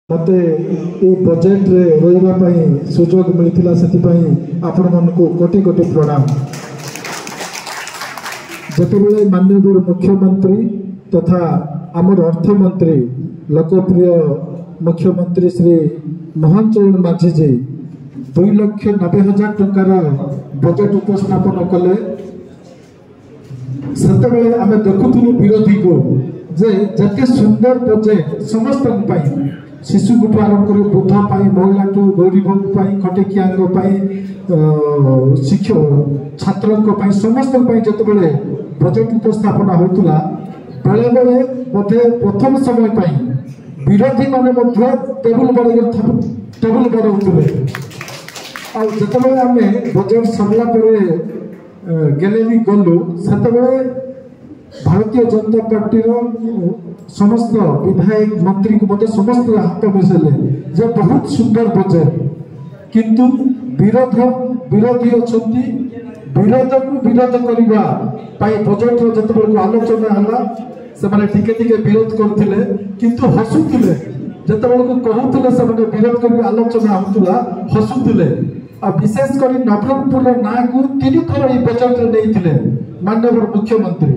मते ये बजेट रे रही सुजोग मिलता से आपण मन को कोटि कोटि प्रणाम। जिते माननीय मुख्यमंत्री तथा आमर अर्थमंत्री लोकप्रिय मुख्यमंत्री श्री मोहन चरण माझी जी 2,90,000 टंकार बजेट उपस्थापन कले से आम देखुलु विरोधी को जे सुंदर बजेट समस्त शिशु गुठ आरंभ कर वृद्ध महिला टू गरीब खटिकिया शिक्षक छात्र समस्त जो बजेट उपस्थापन होता बेले बेले बोधे प्रथम समय विरोधी माने टेबुल बढ़ाऊे आते आम बजेट सरला गेले भी गलु से भारतीय जनता पार्टी समस्त विधायक मंत्री को मत समस्त हाथ मिसेले जे बहुत सुंदर बजेट किंतु विरोधी अच्छा विरोध को विरोध करने बजेट जो आलोचना है से टिके विरोध करते किंतु हसुले जिते को कहते से विरोध कर आलोचना होता हसुले विशेषकर नवरंगपुर ना को 3 थर ये बजेट नहीं माननीय मुख्यमंत्री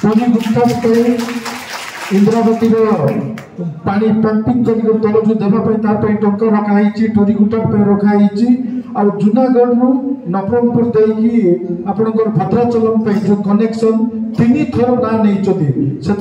टोरी गुप्ता इंद्रावती पानी पंपिंग कर तल जो देवाई टंका रखाई टोरी गुटा रखाई जूनागढ़ रु नवरंगपुर देकी आपणकर भद्राचलम जो कनेक्शन 3 थर ना नहीं से